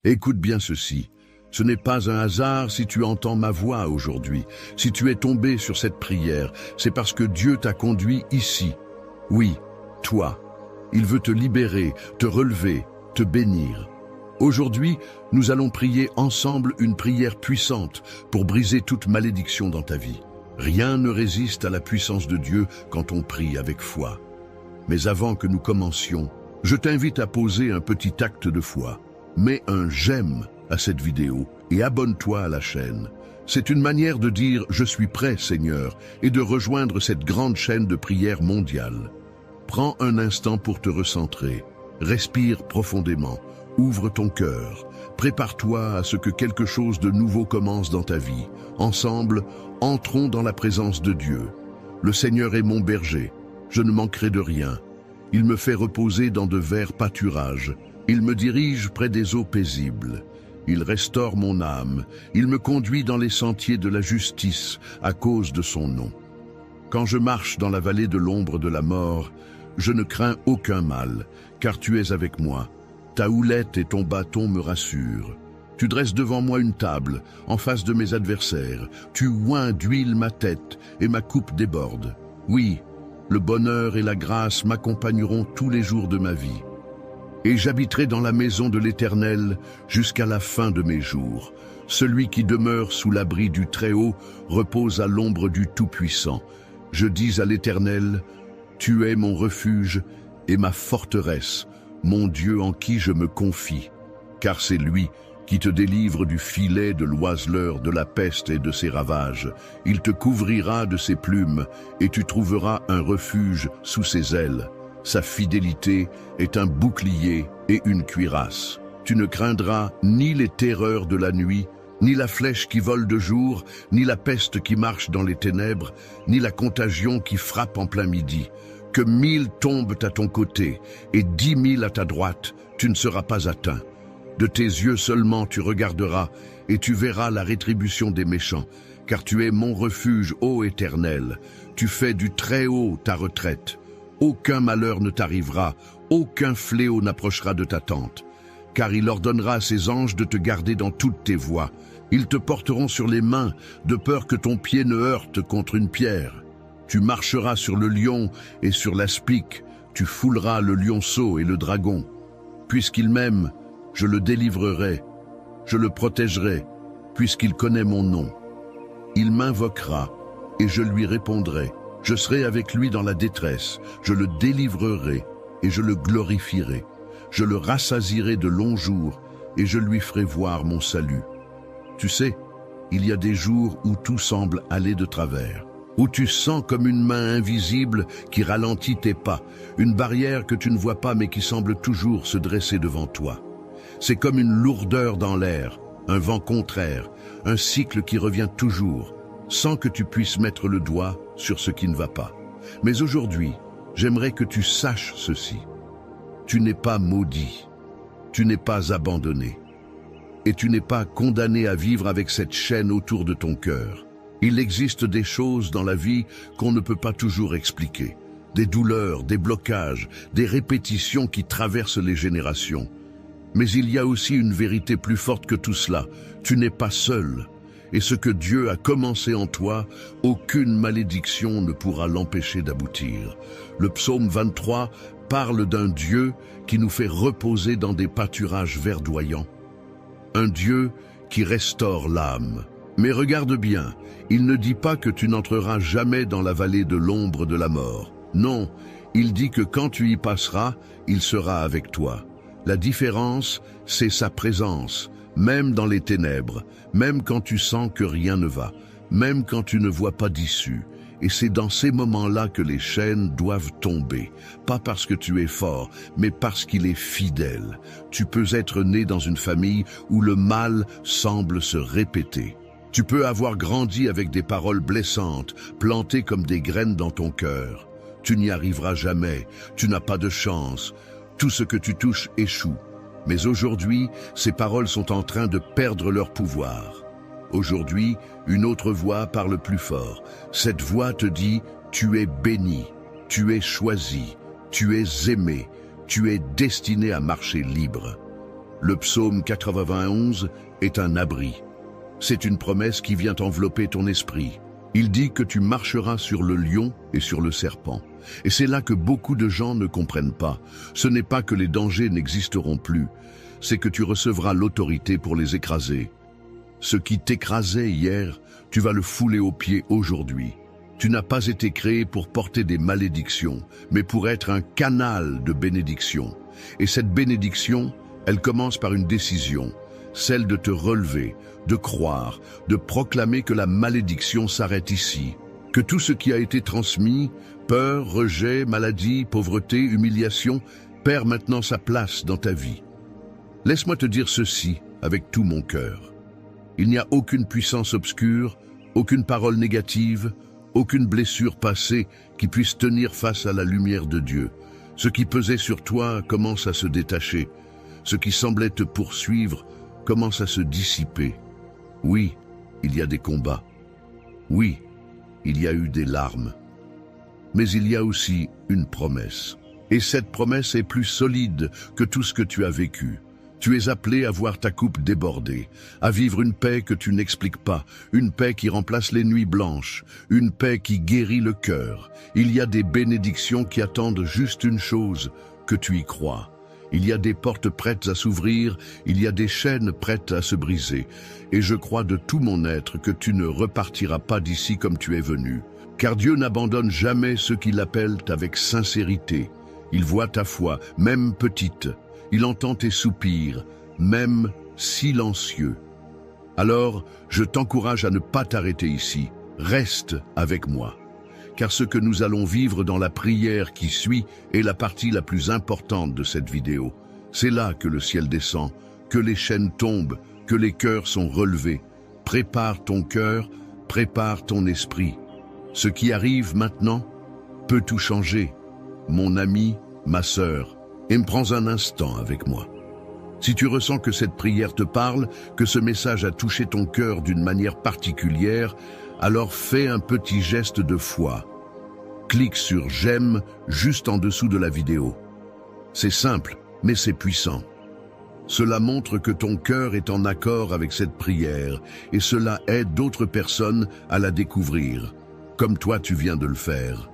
Écoute bien ceci. Ce n'est pas un hasard si tu entends ma voix aujourd'hui. Si tu es tombé sur cette prière, c'est parce que Dieu t'a conduit ici. Oui, toi. Il veut te libérer, te relever, te bénir. Aujourd'hui, nous allons prier ensemble une prière puissante pour briser toute malédiction dans ta vie. Rien ne résiste à la puissance de Dieu quand on prie avec foi. Mais avant que nous commencions, je t'invite à poser un petit acte de foi. Mets un j'aime à cette vidéo et abonne-toi à la chaîne. C'est une manière de dire « Je suis prêt, Seigneur » et de rejoindre cette grande chaîne de prière mondiale. Prends un instant pour te recentrer. Respire profondément. Ouvre ton cœur. Prépare-toi à ce que quelque chose de nouveau commence dans ta vie. Ensemble, entrons dans la présence de Dieu. Le Seigneur est mon berger. Je ne manquerai de rien. Il me fait reposer dans de verts pâturages. Il me dirige près des eaux paisibles. Il restaure mon âme. Il me conduit dans les sentiers de la justice à cause de son nom. Quand je marche dans la vallée de l'ombre de la mort, je ne crains aucun mal, car tu es avec moi. Ta houlette et ton bâton me rassurent. Tu dresses devant moi une table, en face de mes adversaires. Tu oins d'huile ma tête, et ma coupe déborde. Oui, le bonheur et la grâce m'accompagneront tous les jours de ma vie. Et j'habiterai dans la maison de l'Éternel jusqu'à la fin de mes jours. Celui qui demeure sous l'abri du Très-Haut repose à l'ombre du Tout-Puissant. Je dis à l'Éternel, « Tu es mon refuge et ma forteresse, mon Dieu en qui je me confie. » Car c'est lui qui te délivre du filet de l'oiseleur, de la peste et de ses ravages. Il te couvrira de ses plumes et tu trouveras un refuge sous ses ailes. Sa fidélité est un bouclier et une cuirasse. Tu ne craindras ni les terreurs de la nuit, ni la flèche qui vole de jour, ni la peste qui marche dans les ténèbres, ni la contagion qui frappe en plein midi. Que 1000 tombent à ton côté et 10 000 à ta droite, tu ne seras pas atteint. De tes yeux seulement tu regarderas et tu verras la rétribution des méchants, car tu es mon refuge, ô Éternel. Tu fais du Très-Haut ta retraite. Aucun malheur ne t'arrivera, aucun fléau n'approchera de ta tente. Car il ordonnera à ses anges de te garder dans toutes tes voies. Ils te porteront sur les mains, de peur que ton pied ne heurte contre une pierre. Tu marcheras sur le lion et sur l'aspic, tu fouleras le lionceau et le dragon. Puisqu'il m'aime, je le délivrerai, je le protégerai, puisqu'il connaît mon nom. Il m'invoquera et je lui répondrai. Je serai avec lui dans la détresse, je le délivrerai et je le glorifierai. Je le rassasierai de longs jours et je lui ferai voir mon salut. Tu sais, il y a des jours où tout semble aller de travers, où tu sens comme une main invisible qui ralentit tes pas, une barrière que tu ne vois pas mais qui semble toujours se dresser devant toi. C'est comme une lourdeur dans l'air, un vent contraire, un cycle qui revient toujours, sans que tu puisses mettre le doigt sur ce qui ne va pas. Mais aujourd'hui, j'aimerais que tu saches ceci. Tu n'es pas maudit, tu n'es pas abandonné, et tu n'es pas condamné à vivre avec cette chaîne autour de ton cœur. Il existe des choses dans la vie qu'on ne peut pas toujours expliquer, des douleurs, des blocages, des répétitions qui traversent les générations. Mais il y a aussi une vérité plus forte que tout cela, tu n'es pas seul. Et ce que Dieu a commencé en toi, aucune malédiction ne pourra l'empêcher d'aboutir. Le psaume 23 parle d'un Dieu qui nous fait reposer dans des pâturages verdoyants. Un Dieu qui restaure l'âme. Mais regarde bien, il ne dit pas que tu n'entreras jamais dans la vallée de l'ombre de la mort. Non, il dit que quand tu y passeras, il sera avec toi. La différence, c'est sa présence. Même dans les ténèbres, même quand tu sens que rien ne va, même quand tu ne vois pas d'issue. Et c'est dans ces moments-là que les chaînes doivent tomber, pas parce que tu es fort, mais parce qu'il est fidèle. Tu peux être né dans une famille où le mal semble se répéter. Tu peux avoir grandi avec des paroles blessantes, plantées comme des graines dans ton cœur. Tu n'y arriveras jamais, tu n'as pas de chance, tout ce que tu touches échoue. Mais aujourd'hui, ces paroles sont en train de perdre leur pouvoir. Aujourd'hui, une autre voix parle plus fort. Cette voix te dit, tu es béni, tu es choisi, tu es aimé, tu es destiné à marcher libre. Le psaume 91 est un abri. C'est une promesse qui vient envelopper ton esprit. Il dit que tu marcheras sur le lion et sur le serpent. Et c'est là que beaucoup de gens ne comprennent pas. Ce n'est pas que les dangers n'existeront plus, c'est que tu recevras l'autorité pour les écraser. Ce qui t'écrasait hier, tu vas le fouler aux pieds aujourd'hui. Tu n'as pas été créé pour porter des malédictions, mais pour être un canal de bénédiction. Et cette bénédiction, elle commence par une décision, celle de te relever, de croire, de proclamer que la malédiction s'arrête ici, que tout ce qui a été transmis, peur, rejet, maladie, pauvreté, humiliation, perd maintenant sa place dans ta vie. Laisse-moi te dire ceci avec tout mon cœur. Il n'y a aucune puissance obscure, aucune parole négative, aucune blessure passée qui puisse tenir face à la lumière de Dieu. Ce qui pesait sur toi commence à se détacher. Ce qui semblait te poursuivre commence à se dissiper. Oui, il y a des combats. Oui, il y a eu des larmes. Mais il y a aussi une promesse. Et cette promesse est plus solide que tout ce que tu as vécu. Tu es appelé à voir ta coupe déborder, à vivre une paix que tu n'expliques pas, une paix qui remplace les nuits blanches, une paix qui guérit le cœur. Il y a des bénédictions qui attendent juste une chose, que tu y crois. Il y a des portes prêtes à s'ouvrir, il y a des chaînes prêtes à se briser. Et je crois de tout mon être que tu ne repartiras pas d'ici comme tu es venu. Car Dieu n'abandonne jamais ceux qui l'appellent avec sincérité. Il voit ta foi, même petite. Il entend tes soupirs, même silencieux. Alors, je t'encourage à ne pas t'arrêter ici. Reste avec moi. Car ce que nous allons vivre dans la prière qui suit est la partie la plus importante de cette vidéo. C'est là que le ciel descend, que les chaînes tombent, que les cœurs sont relevés. Prépare ton cœur, prépare ton esprit. Ce qui arrive maintenant peut tout changer. Mon ami, ma sœur, et me prends un instant avec moi. Si tu ressens que cette prière te parle, que ce message a touché ton cœur d'une manière particulière, alors fais un petit geste de foi. Clique sur « J'aime » juste en dessous de la vidéo. C'est simple, mais c'est puissant. Cela montre que ton cœur est en accord avec cette prière et cela aide d'autres personnes à la découvrir, comme toi tu viens de le faire.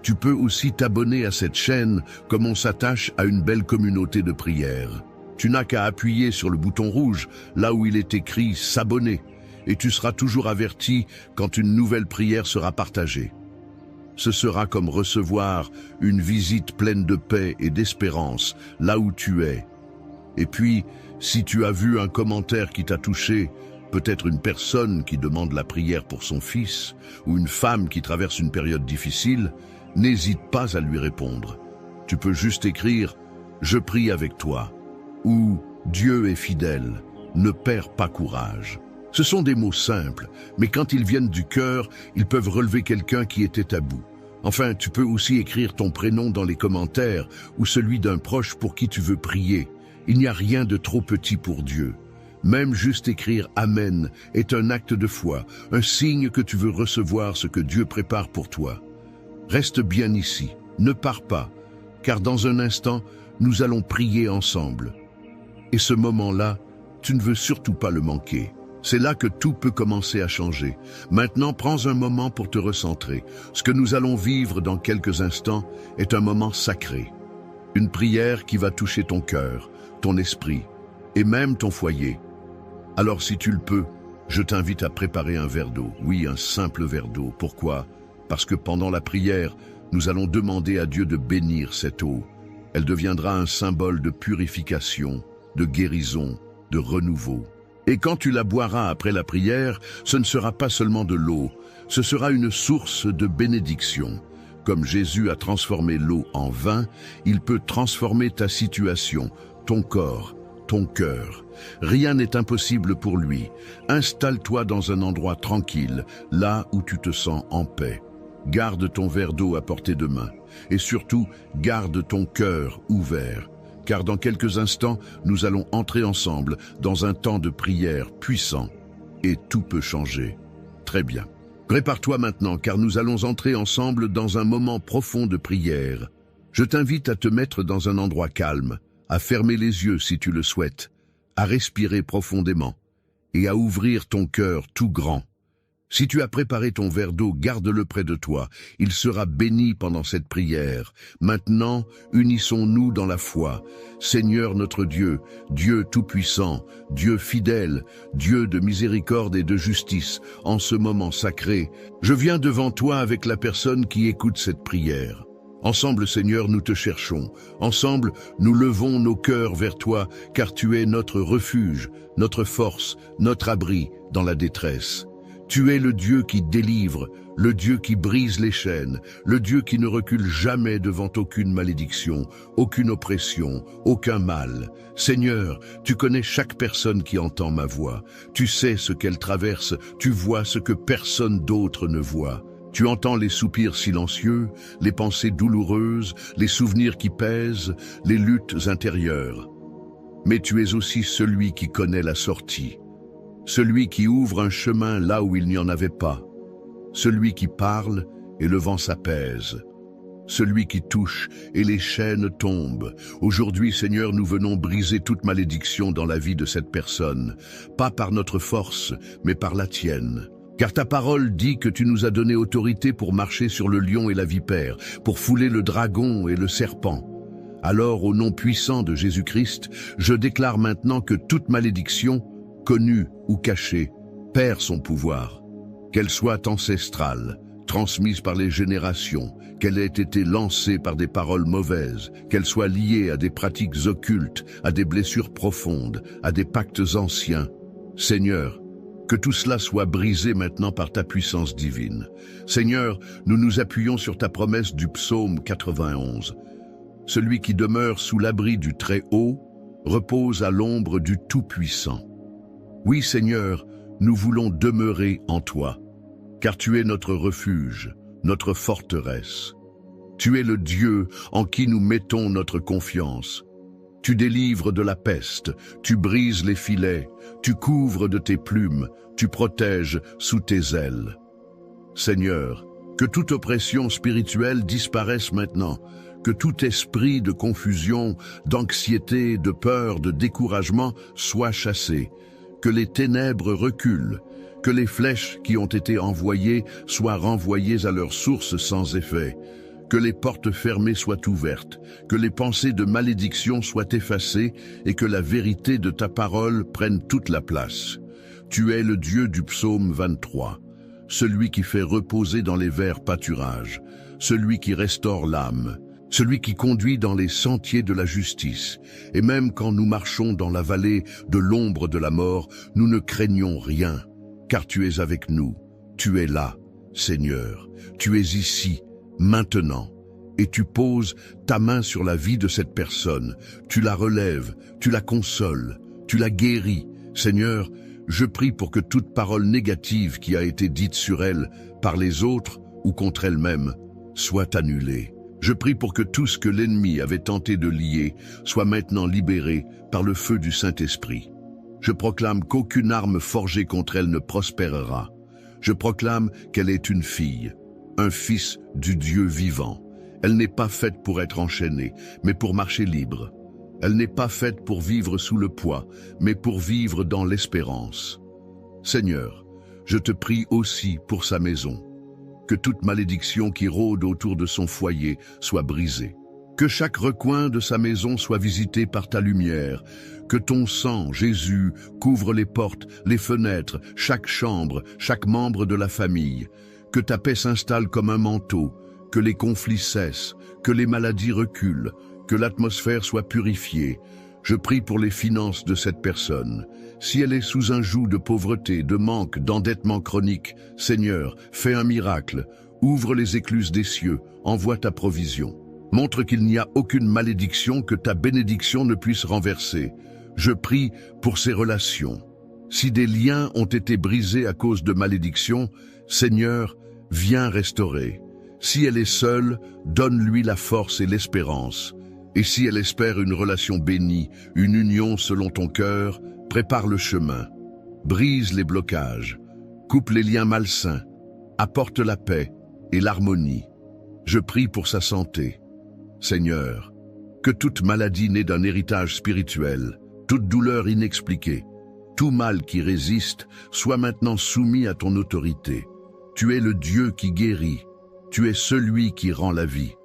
Tu peux aussi t'abonner à cette chaîne comme on s'attache à une belle communauté de prière. Tu n'as qu'à appuyer sur le bouton rouge, là où il est écrit « S'abonner » et tu seras toujours averti quand une nouvelle prière sera partagée. Ce sera comme recevoir une visite pleine de paix et d'espérance là où tu es. Et puis, si tu as vu un commentaire qui t'a touché, peut-être une personne qui demande la prière pour son fils ou une femme qui traverse une période difficile, n'hésite pas à lui répondre. Tu peux juste écrire « Je prie avec toi » ou « Dieu est fidèle, ne perds pas courage ». Ce sont des mots simples, mais quand ils viennent du cœur, ils peuvent relever quelqu'un qui était à bout. Enfin, tu peux aussi écrire ton prénom dans les commentaires ou celui d'un proche pour qui tu veux prier. Il n'y a rien de trop petit pour Dieu. Même juste écrire « Amen » est un acte de foi, un signe que tu veux recevoir ce que Dieu prépare pour toi. Reste bien ici, ne pars pas, car dans un instant, nous allons prier ensemble. Et ce moment-là, tu ne veux surtout pas le manquer. C'est là que tout peut commencer à changer. Maintenant, prends un moment pour te recentrer. Ce que nous allons vivre dans quelques instants est un moment sacré. Une prière qui va toucher ton cœur, ton esprit et même ton foyer. Alors si tu le peux, je t'invite à préparer un verre d'eau. Oui, un simple verre d'eau. Pourquoi ? Parce que pendant la prière, nous allons demander à Dieu de bénir cette eau. Elle deviendra un symbole de purification, de guérison, de renouveau. Et quand tu la boiras après la prière, ce ne sera pas seulement de l'eau, ce sera une source de bénédiction. Comme Jésus a transformé l'eau en vin, il peut transformer ta situation, ton corps, ton cœur. Rien n'est impossible pour lui. Installe-toi dans un endroit tranquille, là où tu te sens en paix. Garde ton verre d'eau à portée de main. Et surtout, garde ton cœur ouvert. Car dans quelques instants, nous allons entrer ensemble dans un temps de prière puissant. Et tout peut changer. Très bien. Prépare-toi maintenant, car nous allons entrer ensemble dans un moment profond de prière. Je t'invite à te mettre dans un endroit calme, à fermer les yeux si tu le souhaites. à respirer profondément et à ouvrir ton cœur tout grand. Si tu as préparé ton verre d'eau, garde-le près de toi. Il sera béni pendant cette prière. Maintenant, unissons-nous dans la foi. Seigneur notre Dieu, Dieu tout-puissant, Dieu fidèle, Dieu de miséricorde et de justice, en ce moment sacré, je viens devant toi avec la personne qui écoute cette prière. Ensemble, Seigneur, nous te cherchons. Ensemble, nous levons nos cœurs vers toi, car tu es notre refuge, notre force, notre abri dans la détresse. Tu es le Dieu qui délivre, le Dieu qui brise les chaînes, le Dieu qui ne recule jamais devant aucune malédiction, aucune oppression, aucun mal. Seigneur, tu connais chaque personne qui entend ma voix. Tu sais ce qu'elle traverse, tu vois ce que personne d'autre ne voit. Tu entends les soupirs silencieux, les pensées douloureuses, les souvenirs qui pèsent, les luttes intérieures. Mais tu es aussi celui qui connaît la sortie. Celui qui ouvre un chemin là où il n'y en avait pas, celui qui parle et le vent s'apaise, celui qui touche et les chaînes tombent. Aujourd'hui, Seigneur, nous venons briser toute malédiction dans la vie de cette personne, pas par notre force, mais par la tienne. Car ta parole dit que tu nous as donné autorité pour marcher sur le lion et la vipère, pour fouler le dragon et le serpent. Alors, au nom puissant de Jésus-Christ, je déclare maintenant que toute malédiction, connue ou cachée, perd son pouvoir. Qu'elle soit ancestrale, transmise par les générations, qu'elle ait été lancée par des paroles mauvaises, qu'elle soit liée à des pratiques occultes, à des blessures profondes, à des pactes anciens. Seigneur, que tout cela soit brisé maintenant par ta puissance divine. Seigneur, nous nous appuyons sur ta promesse du psaume 91. Celui qui demeure sous l'abri du Très-Haut repose à l'ombre du Tout-Puissant. Oui, Seigneur, nous voulons demeurer en toi, car tu es notre refuge, notre forteresse. Tu es le Dieu en qui nous mettons notre confiance. Tu délivres de la peste, tu brises les filets, tu couvres de tes plumes, tu protèges sous tes ailes. Seigneur, que toute oppression spirituelle disparaisse maintenant, que tout esprit de confusion, d'anxiété, de peur, de découragement soit chassé, que les ténèbres reculent, que les flèches qui ont été envoyées soient renvoyées à leur source sans effet, que les portes fermées soient ouvertes, que les pensées de malédiction soient effacées et que la vérité de ta parole prenne toute la place. Tu es le Dieu du psaume 23, celui qui fait reposer dans les verts pâturages, celui qui restaure l'âme, celui qui conduit dans les sentiers de la justice. Et même quand nous marchons dans la vallée de l'ombre de la mort, nous ne craignons rien, car tu es avec nous. Tu es là, Seigneur. Tu es ici, maintenant. Et tu poses ta main sur la vie de cette personne. Tu la relèves, tu la consoles, tu la guéris. Seigneur, je prie pour que toute parole négative qui a été dite sur elle par les autres ou contre elle-même soit annulée. Je prie pour que tout ce que l'ennemi avait tenté de lier soit maintenant libéré par le feu du Saint-Esprit. Je proclame qu'aucune arme forgée contre elle ne prospérera. Je proclame qu'elle est une fille, un fils du Dieu vivant. Elle n'est pas faite pour être enchaînée, mais pour marcher libre. Elle n'est pas faite pour vivre sous le poids, mais pour vivre dans l'espérance. Seigneur, je te prie aussi pour sa maison. Que toute malédiction qui rôde autour de son foyer soit brisée. Que chaque recoin de sa maison soit visité par ta lumière. Que ton sang, Jésus, couvre les portes, les fenêtres, chaque chambre, chaque membre de la famille. Que ta paix s'installe comme un manteau. Que les conflits cessent, que les maladies reculent, que l'atmosphère soit purifiée. Je prie pour les finances de cette personne. Si elle est sous un joug de pauvreté, de manque, d'endettement chronique, Seigneur, fais un miracle. Ouvre les écluses des cieux, envoie ta provision. Montre qu'il n'y a aucune malédiction que ta bénédiction ne puisse renverser. Je prie pour ses relations. Si des liens ont été brisés à cause de malédiction, Seigneur, viens restaurer. Si elle est seule, donne-lui la force et l'espérance. Et si elle espère une relation bénie, une union selon ton cœur, prépare le chemin. Brise les blocages, coupe les liens malsains, apporte la paix et l'harmonie. Je prie pour sa santé. Seigneur, que toute maladie née d'un héritage spirituel, toute douleur inexpliquée, tout mal qui résiste, soit maintenant soumis à ton autorité. Tu es le Dieu qui guérit, tu es celui qui rend la vie.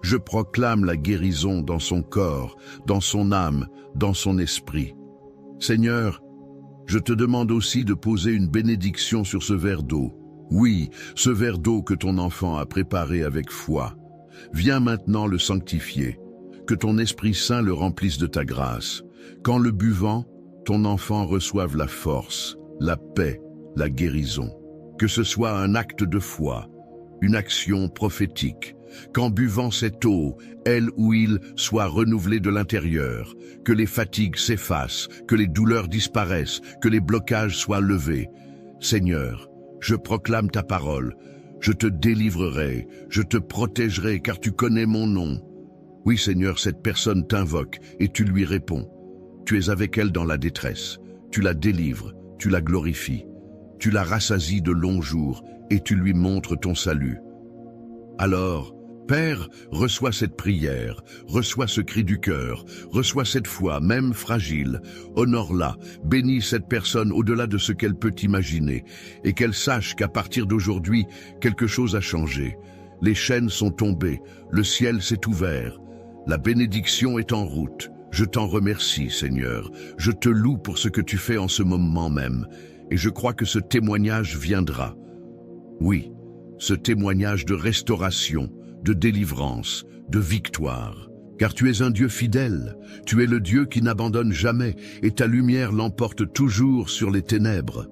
Je proclame la guérison dans son corps, dans son âme, dans son esprit. Seigneur, je te demande aussi de poser une bénédiction sur ce verre d'eau. Oui, ce verre d'eau que ton enfant a préparé avec foi. Viens maintenant le sanctifier, que ton Esprit Saint le remplisse de ta grâce. Qu'en le buvant, ton enfant reçoive la force, la paix, la guérison. Que ce soit un acte de foi, une action prophétique. Qu'en buvant cette eau, elle ou il soit renouvelé de l'intérieur, que les fatigues s'effacent, que les douleurs disparaissent, que les blocages soient levés. Seigneur, je proclame ta parole, je te délivrerai, je te protégerai car tu connais mon nom. Oui Seigneur, cette personne t'invoque et tu lui réponds. Tu es avec elle dans la détresse, tu la délivres, tu la glorifies, tu la rassasies de longs jours et tu lui montres ton salut. Alors, Père, reçois cette prière, reçois ce cri du cœur, reçois cette foi, même fragile, honore-la, bénis cette personne au-delà de ce qu'elle peut imaginer, et qu'elle sache qu'à partir d'aujourd'hui, quelque chose a changé. Les chaînes sont tombées, le ciel s'est ouvert, la bénédiction est en route. Je t'en remercie, Seigneur, je te loue pour ce que tu fais en ce moment même, et je crois que ce témoignage viendra. Oui, ce témoignage de restauration, de délivrance, de victoire. Car tu es un Dieu fidèle, tu es le Dieu qui n'abandonne jamais, et ta lumière l'emporte toujours sur les ténèbres.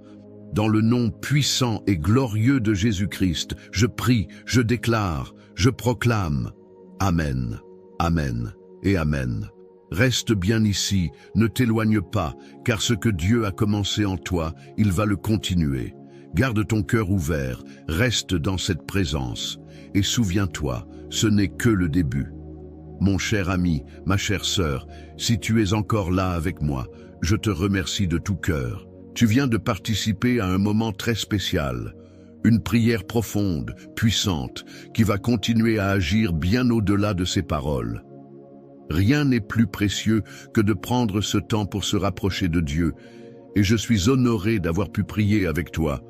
Dans le nom puissant et glorieux de Jésus-Christ, je prie, je déclare, je proclame. Amen, Amen et Amen. Reste bien ici, ne t'éloigne pas, car ce que Dieu a commencé en toi, il va le continuer. Garde ton cœur ouvert, reste dans cette présence. Et souviens-toi, ce n'est que le début. Mon cher ami, ma chère sœur, si tu es encore là avec moi, je te remercie de tout cœur. Tu viens de participer à un moment très spécial, une prière profonde, puissante, qui va continuer à agir bien au-delà de ses paroles. Rien n'est plus précieux que de prendre ce temps pour se rapprocher de Dieu, et je suis honoré d'avoir pu prier avec toi.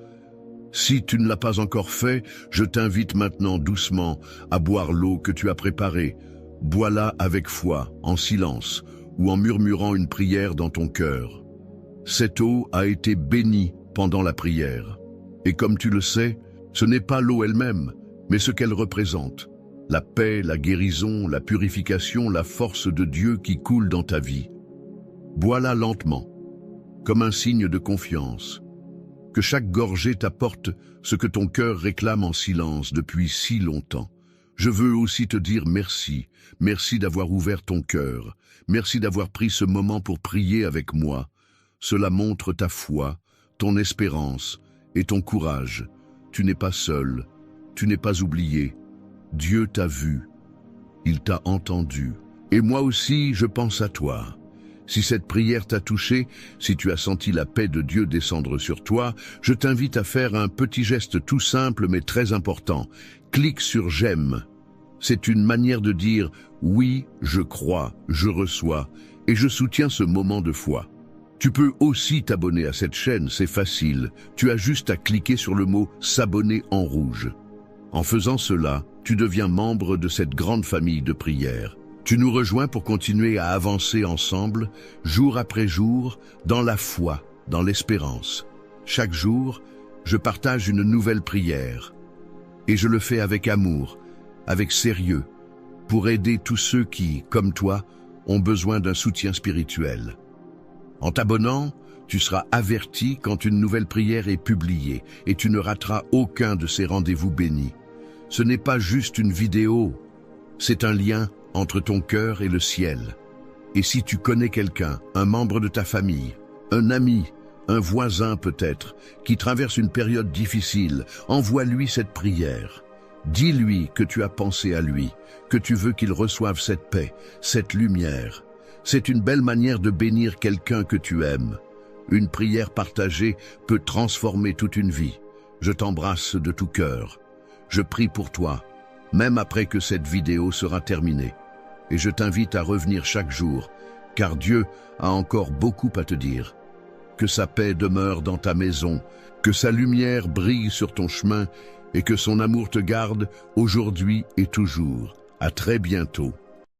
Si tu ne l'as pas encore fait, je t'invite maintenant doucement à boire l'eau que tu as préparée. Bois-la avec foi, en silence, ou en murmurant une prière dans ton cœur. Cette eau a été bénie pendant la prière. Et comme tu le sais, ce n'est pas l'eau elle-même, mais ce qu'elle représente. La paix, la guérison, la purification, la force de Dieu qui coule dans ta vie. Bois-la lentement, comme un signe de confiance. Que chaque gorgée t'apporte ce que ton cœur réclame en silence depuis si longtemps. Je veux aussi te dire merci, merci d'avoir ouvert ton cœur, merci d'avoir pris ce moment pour prier avec moi. Cela montre ta foi, ton espérance et ton courage. Tu n'es pas seul, tu n'es pas oublié. Dieu t'a vu, il t'a entendu. Et moi aussi, je pense à toi. Si cette prière t'a touché, si tu as senti la paix de Dieu descendre sur toi, je t'invite à faire un petit geste tout simple mais très important. Clique sur « J'aime ». C'est une manière de dire « Oui, je crois, je reçois et je soutiens ce moment de foi ». Tu peux aussi t'abonner à cette chaîne, c'est facile. Tu as juste à cliquer sur le mot « S'abonner » en rouge. En faisant cela, tu deviens membre de cette grande famille de prières. Tu nous rejoins pour continuer à avancer ensemble, jour après jour, dans la foi, dans l'espérance. Chaque jour, je partage une nouvelle prière. Et je le fais avec amour, avec sérieux, pour aider tous ceux qui, comme toi, ont besoin d'un soutien spirituel. En t'abonnant, tu seras averti quand une nouvelle prière est publiée et tu ne rateras aucun de ces rendez-vous bénis. Ce n'est pas juste une vidéo, c'est un lien entre ton cœur et le ciel. Et si tu connais quelqu'un, un membre de ta famille, un ami, un voisin peut-être, qui traverse une période difficile, envoie-lui cette prière. Dis-lui que tu as pensé à lui, que tu veux qu'il reçoive cette paix, cette lumière. C'est une belle manière de bénir quelqu'un que tu aimes. Une prière partagée peut transformer toute une vie. Je t'embrasse de tout cœur. Je prie pour toi, même après que cette vidéo sera terminée. Et je t'invite à revenir chaque jour, car Dieu a encore beaucoup à te dire. Que sa paix demeure dans ta maison, que sa lumière brille sur ton chemin et que son amour te garde aujourd'hui et toujours. À très bientôt.